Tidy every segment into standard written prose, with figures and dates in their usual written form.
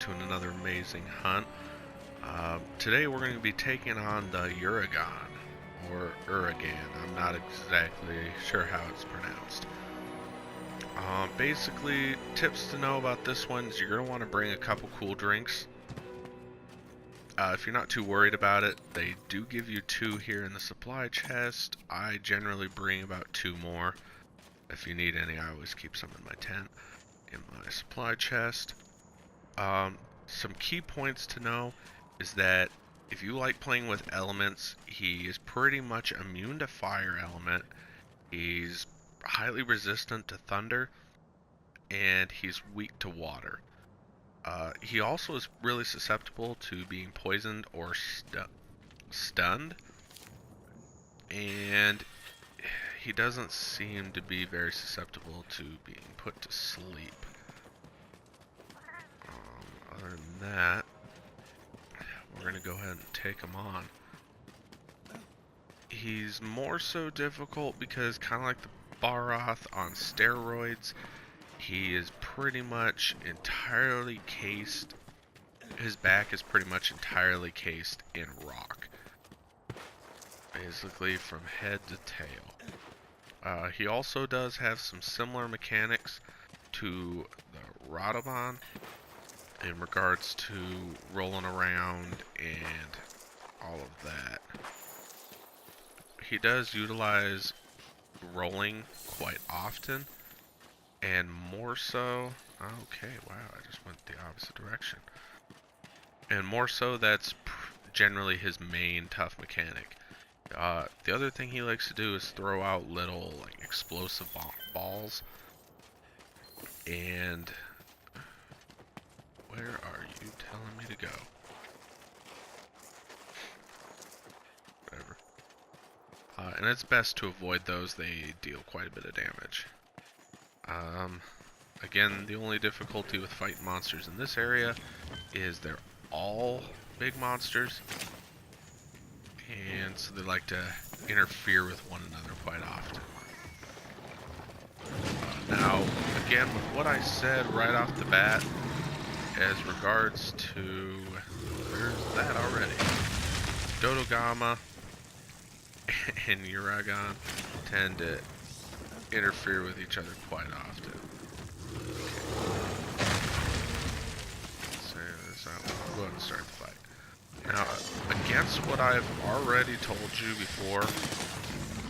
to another amazing hunt. Today we're going to be taking on the Uragaan, or Uragaan. I'm not exactly sure how it's pronounced. Basically, tips to know about this one is you're going to want to bring a couple cool drinks. If you're not too worried about it, they do give you 2 here in the supply chest. I generally bring about 2 more. If you need any, I always keep some in my tent, in my supply chest. Some key points to know is that if you like playing with elements, he is pretty much immune to fire element. He's highly resistant to thunder, and he's weak to water. He also is really susceptible to being poisoned or stunned, and he doesn't seem to be very susceptible to being put to sleep. Other than that, we're going to go ahead and take him on. He's more so difficult because, kind of like the Baroth on steroids, he is pretty much entirely cased. His back is pretty much entirely cased in rock, basically from head to tail. He also does have some similar mechanics to the Uragaan in regards to rolling around and all of that. He does utilize rolling quite often, and more so, okay, wow, I just went the opposite direction. And more so, that's generally his main tough mechanic. The other thing he likes to do is throw out little like explosive balls. And where are you telling me to go? Whatever. And it's best to avoid those. They deal quite a bit of damage. Again, the only difficulty with fighting monsters in this area is they're all big monsters, and so they like to interfere with one another quite often. Now, again, with what I said right off the bat, as regards to, where's that already? Dodogama and Uragaan tend to interfere with each other quite often. Go ahead and start the fight. Now, against what I've already told you before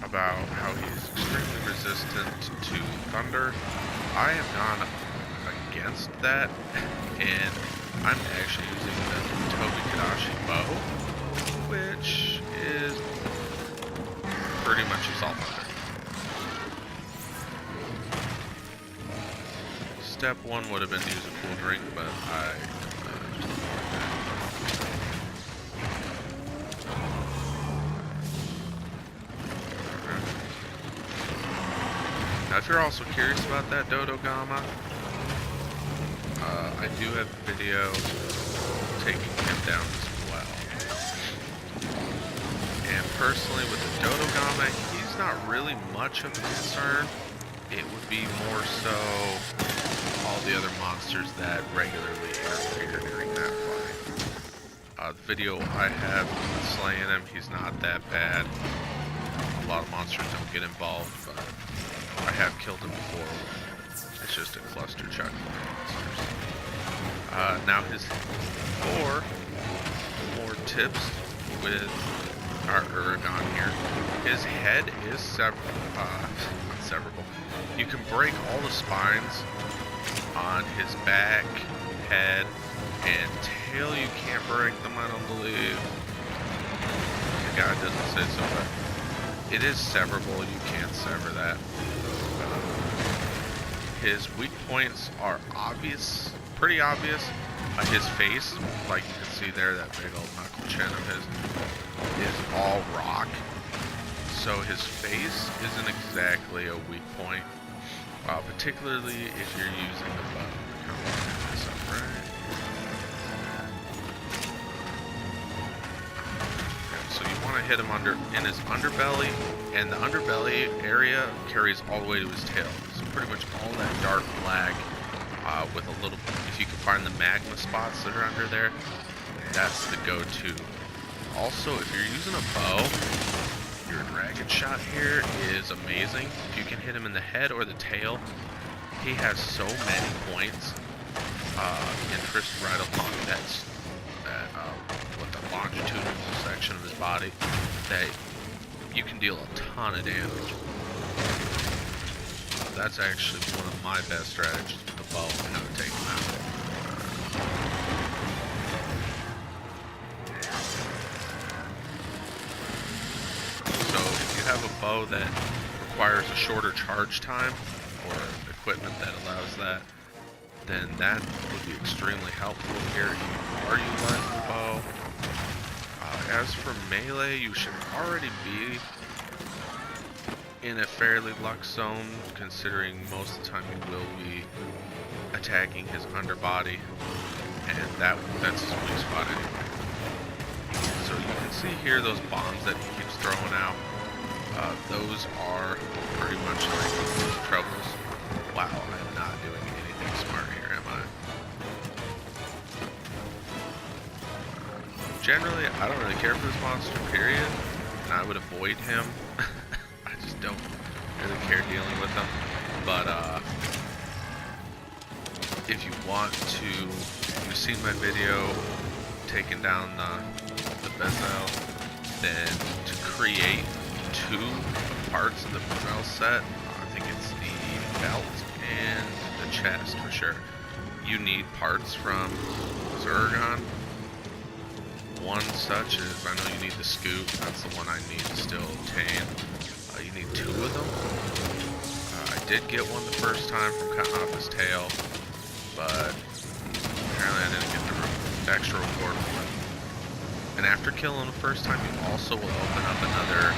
about how he's extremely resistant to thunder, I have gone against that, and I'm actually using the Tobi-Kadashi bow, which is pretty much assault thunder. Step 1 would have been to use a cool drink, but I Now, if you're also curious about that Dodogama, I do have a video taking him down as well. And personally, with the Dodogama, he's not really much of a concern. It would be more so all the other monsters that regularly interfere during that fight. The video I have slaying him, he's not that bad. A lot of monsters don't get involved, but I have killed him before. It's just a cluster chuck of monsters. Now his 4 more tips with our Uragaan here. His head is severable. You can break all the spines on his back, head, and tail. You can't break them, I don't believe. The guy doesn't say so, but it is severable. You can't sever that. His weak points are obvious, pretty obvious. His face, like you can see there, that big old knuckle chin of his, is all rock. So his face isn't exactly a weak point, particularly if you're using the bow. This up right. Okay, so you want to hit him in his underbelly, and the underbelly area carries all the way to his tail. So pretty much all that dark black with a little, if you can find the magma spots that are under there, that's the go-to. Also, if you're using a bow, your dragon shot here is amazing. If you can hit him in the head or the tail, he has so many points. Interest right along that with the longitudinal section of his body, that you can deal a ton of damage. That's actually one of my best strategies with the bow and how to take him out. So if you have a bow that requires a shorter charge time, or equipment that allows that, then that would be extremely helpful here. You are utilizing the bow. As for melee, you should already be in a fairly luck zone, considering most of the time you will be attacking his underbody, and that's his weak spot anyway. So you can see here those bombs that he keeps throwing out. Those are pretty much like his troubles. Wow, I'm not doing anything smart here, am I? Generally, I don't really care for this monster, period, and I would avoid him. I just don't really care dealing with him. But if you want to, you've seen my video taking down the bezel, then to create 2 parts of the bezel set, I think it's the belt and the chest for sure. You need parts from Uragaan. One such is, I know you need the scoop, that's the one I need to still obtain. You need 2 of them. I did get one the first time from cutting off his tail, but apparently I didn't get the extra reward for it. And after killing him the first time, you also will open up another,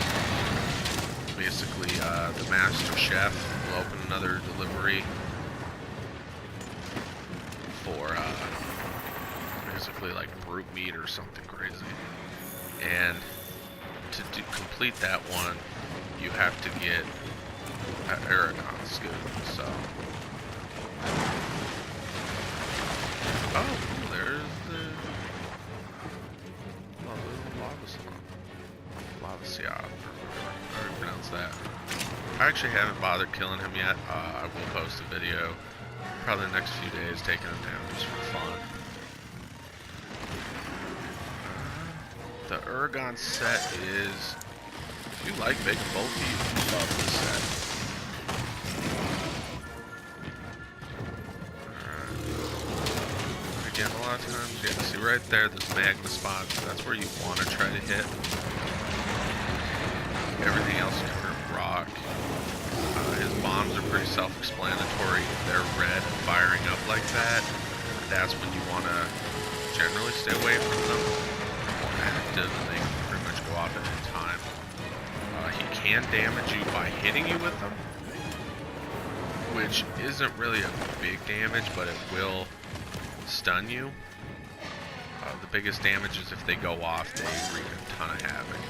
basically the master chef will open another delivery for basically like brute meat or something crazy. And to complete that one, you have to get an Uragaan scoop. So, oh, there's the lava sea. How do you pronounce that? I actually haven't bothered killing him yet. I will post a video probably the next few days taking him down just for fun. The Uragaan set is, if you like big and bulky, you love this set. Again, a lot of times, yeah, see right there, those magma spots, that's where you want to try to hit. Everything else is covered in rock. His bombs are pretty self-explanatory. If they're red and firing up like that, that's when you want to generally stay away from them. Active, and they can pretty much go off at any time. He can damage you by hitting you with them, which isn't really a big damage, but it will stun you. The biggest damage is if they go off, they wreak a ton of havoc.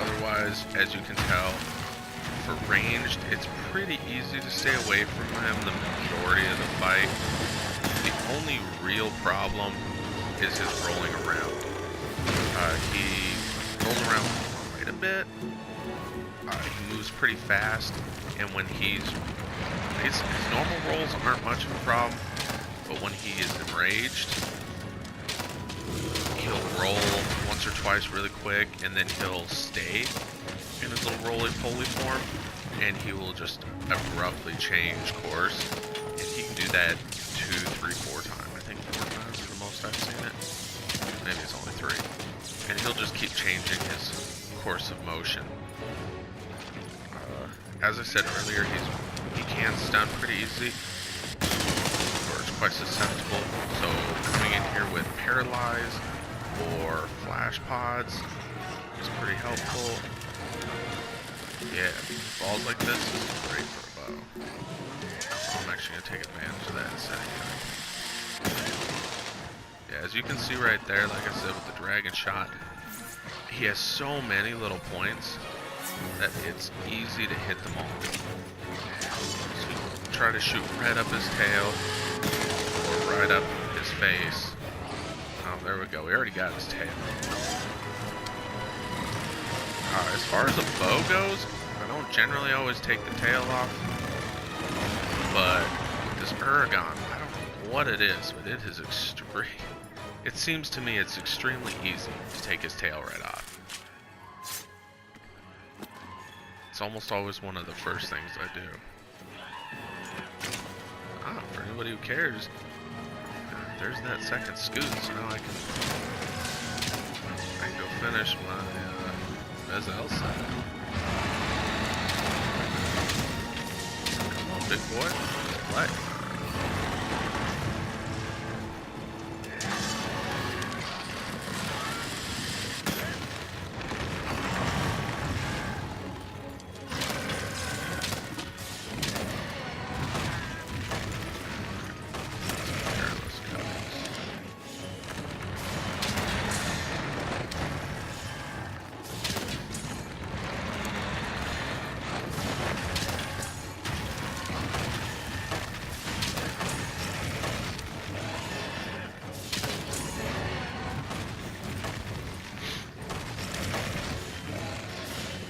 Otherwise, as you can tell, for ranged, it's pretty easy to stay away from him the majority of the fight. The only real problem is his rolling around. He rolls around quite a bit. He moves pretty fast, and when his normal rolls aren't much of a problem, but when he is enraged, he'll roll once or twice really quick, and then he'll stay in his little roly-poly form, and he will just abruptly change course, and he can do that 2, 3, 4 times. I think 4 times is the most I've seen it. Maybe it's only 3. And he'll just keep changing his course of motion. As I said earlier, he can stun pretty easy, or it's quite susceptible. So coming in here with Paralyze or Flash Pods is pretty helpful. Yeah, balls like this is great for a bow. I'm actually going to take advantage of that in a second. Yeah, as you can see right there, like I said, with the dragon shot, he has so many little points that it's easy to hit them all. So try to shoot right up his tail or right up his face. Oh, there we go. We already got his tail. As far as a bow goes, I don't generally always take the tail off. But with this Uragaan, I don't know what it is, but it is extreme. It seems to me it's extremely easy to take his tail right off. It's almost always one of the first things I do. For anybody who cares, there's that second scoot, so now I can go finish my Bezel set. Come on, big boy. Light.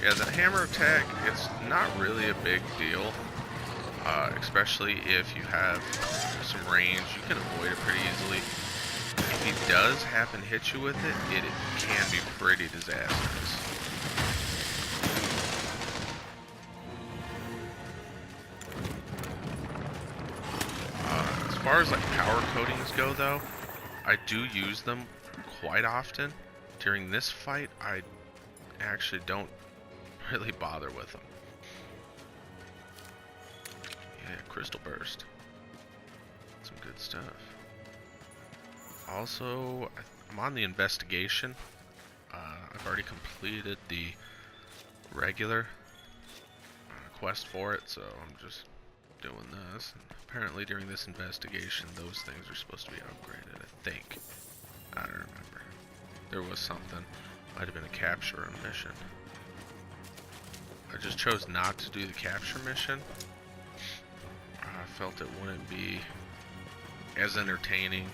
Yeah, the hammer attack, it's not really a big deal, especially if you have some range. You can avoid it pretty easily. If he does happen to hit you with it, it can be pretty disastrous. As far as like power coatings go though, I do use them quite often. During this fight, I actually don't really bother with them. Yeah, crystal burst. Some good stuff. Also, I'm on the investigation. I've already completed the regular quest for it, so I'm just doing this. And apparently during this investigation, those things are supposed to be upgraded, I think. I don't remember. There was something. Might have been a capture mission. I just chose not to do the capture mission. I felt it wouldn't be as entertaining,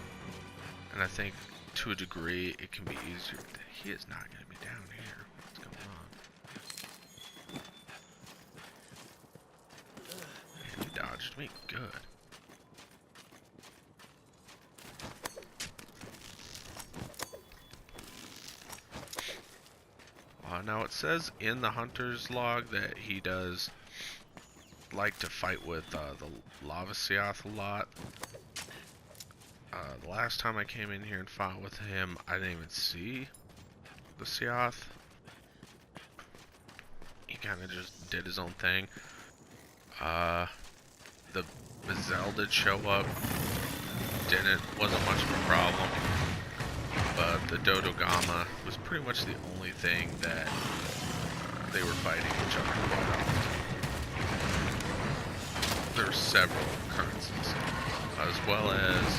and I think to a degree it can be easier. He is not going to be down here. What's going on? And he dodged me. Good. Now it says in the hunter's log that he does like to fight with the lava Seath a lot. The last time I came in here and fought with him, I didn't even see the Seath. He kind of just did his own thing. The Bezel did show up. Wasn't much of a problem. But the Dodogama was pretty much the only thing that they were fighting each other quite often. There were several occurrences, as well as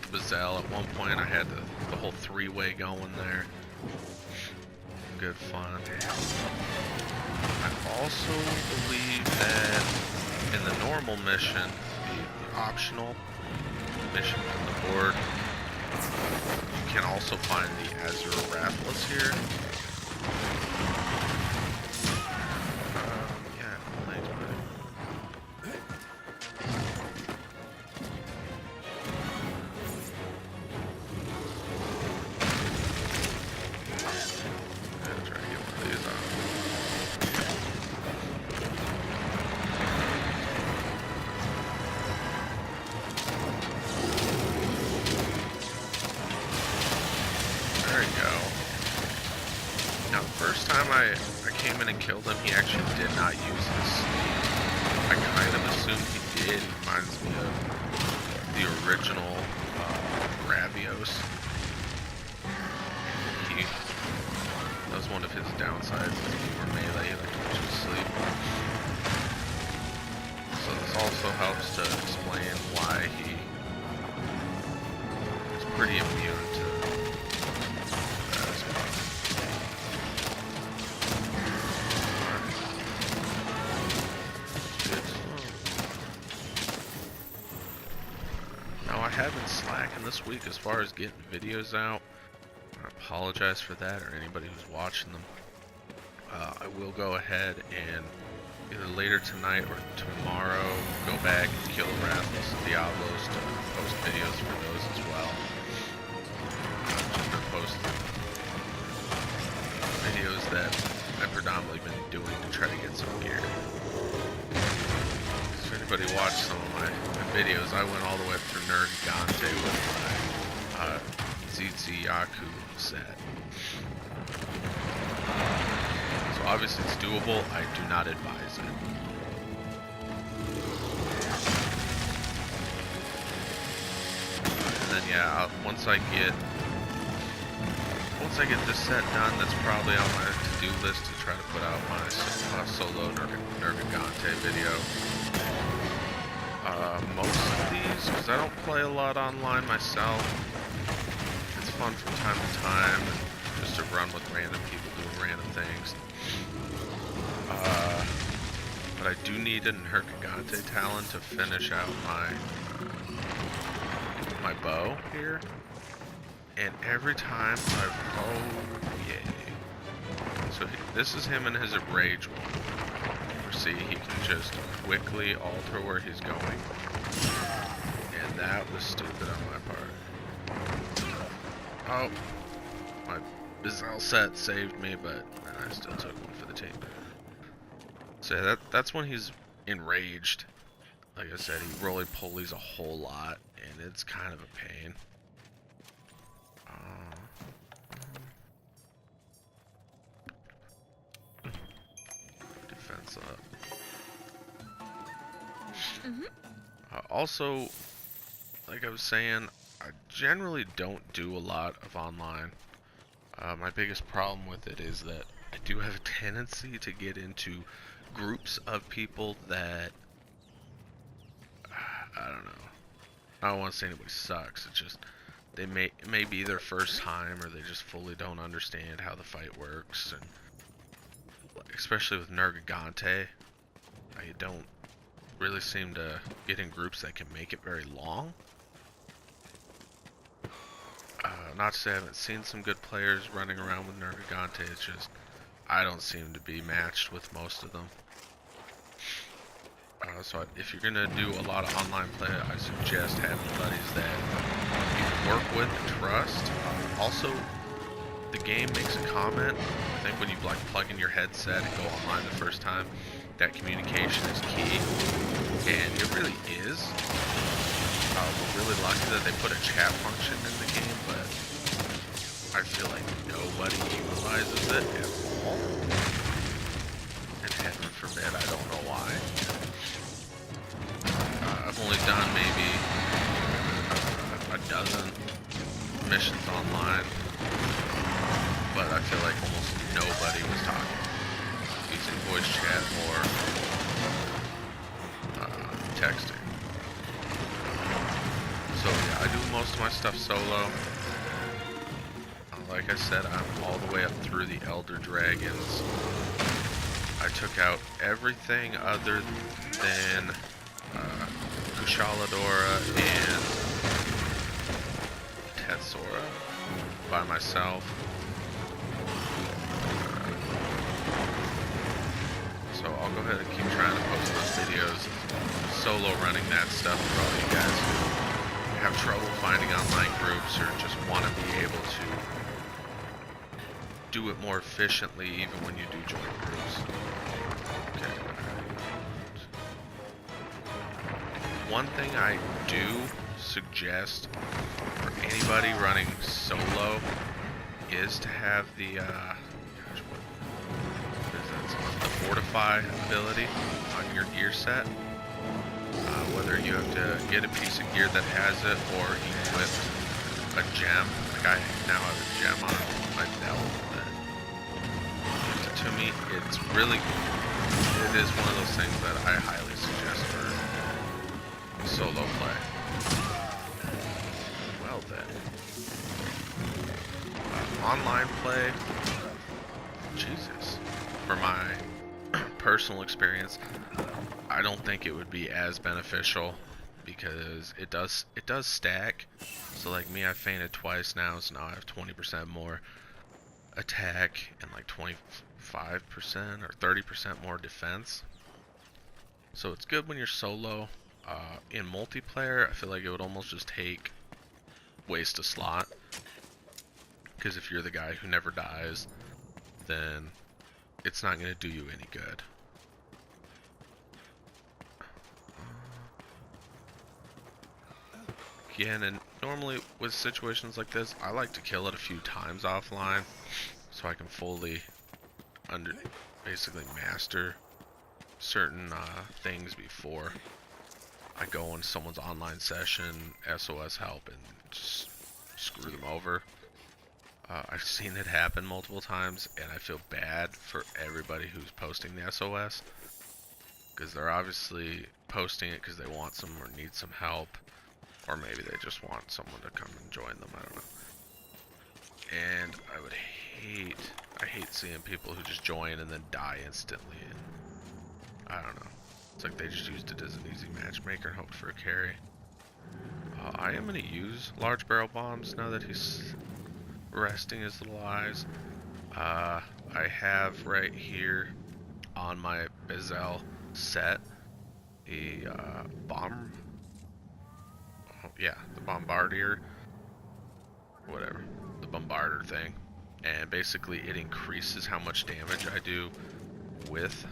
the Bezel. At one point I had the whole three-way going there. Good fun. I also believe that in the normal mission, the optional mission on the board, you can also find the Azure Raffles here. Yeah, thanks, buddy. I'm gonna try to get one of these out. There you go. Now, the first time I came in and killed him, he actually did not use his sleeve. I kind of assumed he did. He reminds me of the original Ravios. That was one of his downsides. If you were melee, he liked to put you to sleep. So this also helps to explain why he is pretty immune to that as well. Alright. Now, I have been slacking this week as far as getting videos out. I apologize for that, or anybody who's watching them. I will go ahead and either later tonight or tomorrow go back and kill Raffles and Diablos to post videos for those as well. I'm post videos that I've predominantly been doing to try to get some gear. If anybody watched some of my videos, I went all the way up through Uragaan with my Yaku set. So obviously it's doable. I do not advise it. And then yeah, once I get this set done, that's probably on my to-do list to try to put out my solo Uragaan video. Most of these, because I don't play a lot online myself, it's fun from time to time, just to run with random people doing random things. But I do need an Uragaan talent to finish out my bow here. And every time oh yay. So this is him in his rage one. See, he can just quickly alter where he's going. And that was stupid on my part. Oh, my Bizarre set saved me, but I still took one for the team. So yeah, that's when he's enraged. Like I said, he roly-polies a whole lot, and it's kind of a pain. Defense up. Also, like I was saying, I generally don't do a lot of online. My biggest problem with it is that I do have a tendency to get into groups of people that I don't know. I don't want to say anybody sucks. It's just it may be their first time, or they just fully don't understand how the fight works, and especially with Uragaan, I don't really seem to get in groups that can make it very long. Not to say I haven't seen some good players running around with Uragaan, it's just I don't seem to be matched with most of them. So if you're gonna do a lot of online play, I suggest having buddies that you can work with and trust. Also, the game makes a comment. I think when you like plug in your headset and go online the first time, that communication is key, and it really is. We're really lucky that they put a chat function in the game, but I feel like nobody utilizes it at all. And heaven forbid, I don't know why. I've only done maybe a dozen missions online, but I feel like almost nobody was talking, using voice chat or texting. So yeah, I do most of my stuff solo. Like I said, I'm all the way up through the Elder Dragons. I took out everything other than Kushaladora and Tetsora by myself. So I'll go ahead and keep trying to post those videos solo running that stuff for all you guys who have trouble finding online groups or just want to be able to do it more efficiently even when you do join groups. Okay. One thing I do suggest for anybody running solo is to have the the Fortify ability on your gear set. Whether you have to get a piece of gear that has it or equip a gem. Like I now have a gem on my belt that gives it to me. It is one of those things that I highly suggest for solo play. Well then. Online play, Jesus. For my personal experience, I don't think it would be as beneficial because it does stack. So like me, I fainted twice now, so now I have 20% more attack and like 25% or 30% more defense. So it's good when you're solo. In multiplayer, I feel like it would almost just waste a slot, because if you're the guy who never dies, then it's not going to do you any good. Again, and normally with situations like this, I like to kill it a few times offline so I can fully basically master certain things before I go in someone's online session, SOS help, and just screw them over. I've seen it happen multiple times, and I feel bad for everybody who's posting the SOS, because they're obviously posting it because they want some or need some help, or maybe they just want someone to come and join them, I don't know. And I hate seeing people who just join and then die instantly, and I don't know. It's like they just used it as an easy matchmaker and hoped for a carry. I am going to use large barrel bombs now that he's resting his little eyes. I have right here on my Bezel set the the bombardier, whatever, the bombarder thing, and basically it increases how much damage I do with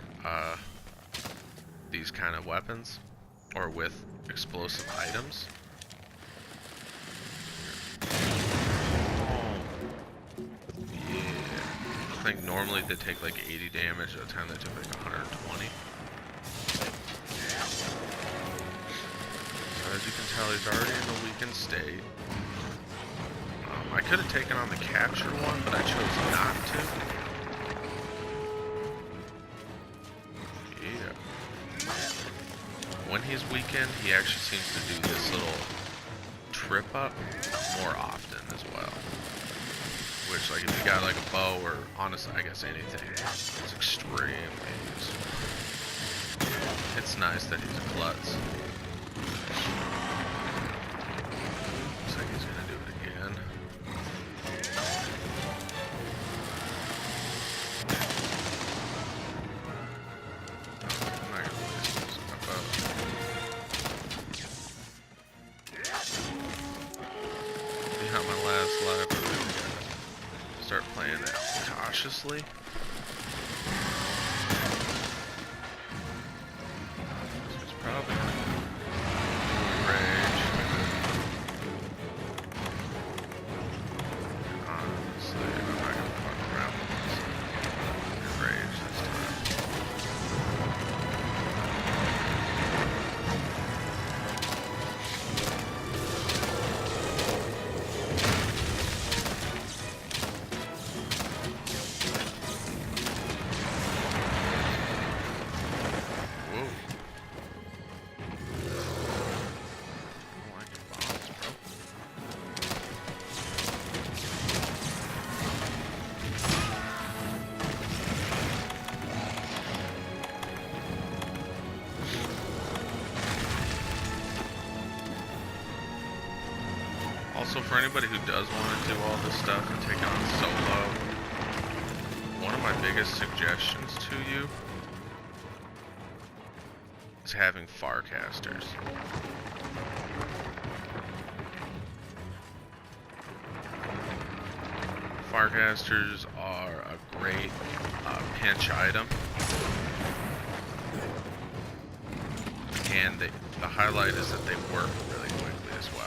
these kind of weapons, or with explosive items. Yeah. I think normally they take like 80 damage, at the time they took like 120. So as you can tell, he's already in a weakened state. I could have taken on the capture one, but I chose not to. Yeah. When he's weakened, he actually seems to do this little trip up more often as well. Which, like, if you got like a bow, or honestly, I guess anything, it's extremely useful. It's nice that he's a klutz. Looks like he's gonna do it again. I'm not gonna waste this stuff out. Yeah, my last life, I'm really gonna start playing it cautiously. It's probably rage. Honestly, I'm not gonna fuck around with this. Rage this time. Whoa. I like your bombs, bro. Also, for anybody who does want to do all this stuff and take it on solo, one of my biggest suggestions to you is having farcasters. Farcasters are a great pinch item, and the highlight is that they work really quickly as well.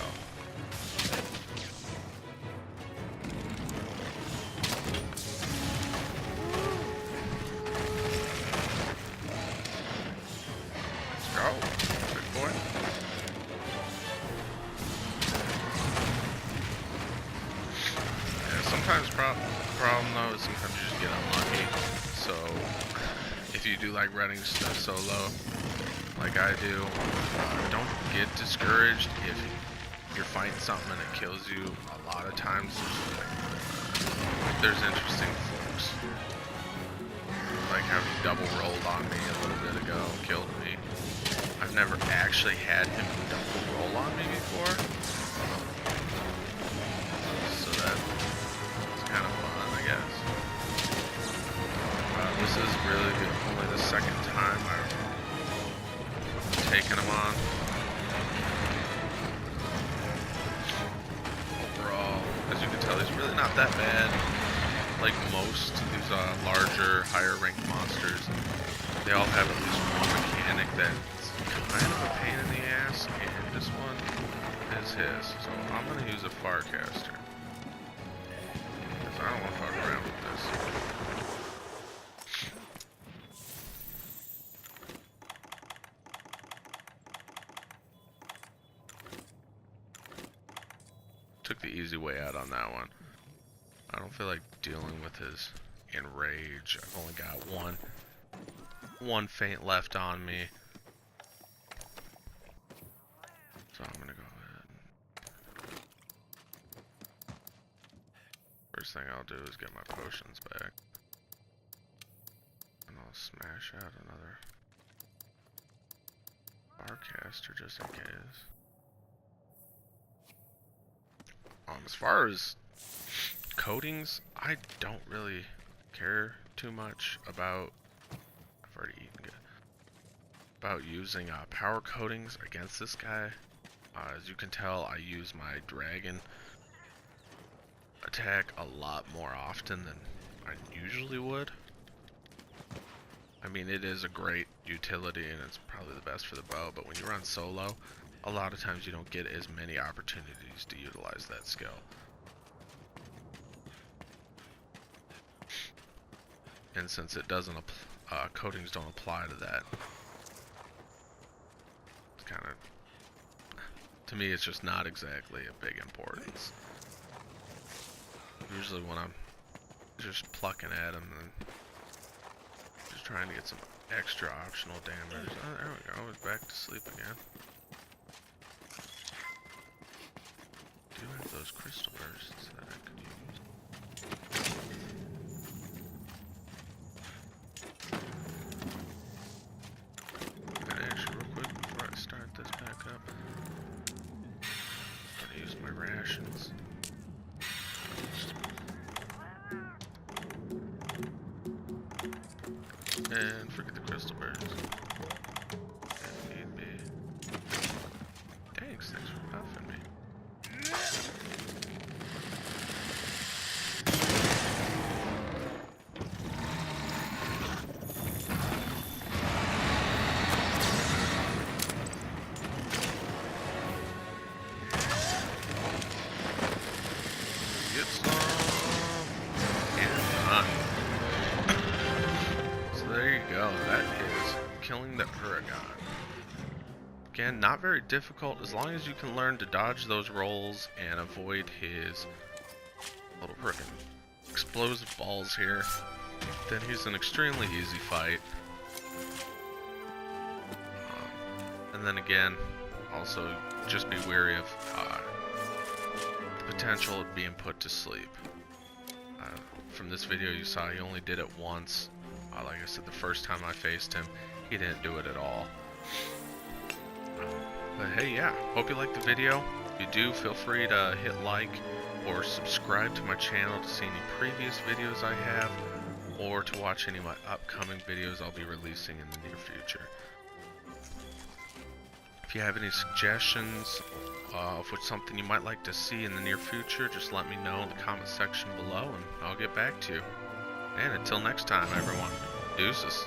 Let's go, big boy. Yeah, sometimes problem though is sometimes you just get unlucky. So if you do like running stuff solo, like I do, don't get discouraged if you're fighting something and it kills you. A lot of times there's interesting folks, like how he double rolled on me a little bit ago, killed me. I've never actually had him double on me before. So that's kind of fun, I guess. This is really only the second time I've taken him on. Overall, as you can tell, he's really not that bad. Like most these larger, higher ranked monsters, they all have at least one mechanic that's kind of a pain in the ass, and this one is his. So I'm going to use a Farcaster, because I don't want to fuck around with this. Took the easy way out on that one. I don't feel like dealing with his enrage. I've only got one feint left on me. So I'm gonna go ahead. First thing I'll do is get my potions back. And I'll smash out another Farcaster just in case. As far as coatings, I don't really care too much about, I've already eaten good, about using power coatings against this guy. As you can tell, I use my dragon attack a lot more often than I usually would. I mean, it is a great utility and it's probably the best for the bow, but when you run solo, a lot of times you don't get as many opportunities to utilize that skill. And since it doesn't, coatings don't apply to that, it's kind of, to me, it's just not exactly a big importance. Usually when I'm just plucking at them and just trying to get some extra optional damage. Oh, there we go, it's back to sleep again. Do have those crystal bursts that I could use. And actually, real quick before I start this back up, I'm gonna use my rations. And forget the crystal bursts. If need be. Thanks for buffing me. Get some and done. So there you go. That is killing the Uragaan. Again, not very difficult as long as you can learn to dodge those rolls and avoid his little frickin' explosive balls here. Then he's an extremely easy fight. And then again, also just be wary of the potential of being put to sleep. From this video you saw he only did it once. Like I said, the first time I faced him, he didn't do it at all. But hey, yeah, hope you liked the video. If you do, feel free to hit like or subscribe to my channel to see any previous videos I have, or to watch any of my upcoming videos I'll be releasing in the near future. If you have any suggestions of what's something you might like to see in the near future, just let me know in the comment section below and I'll get back to you. And until next time, everyone, deuces.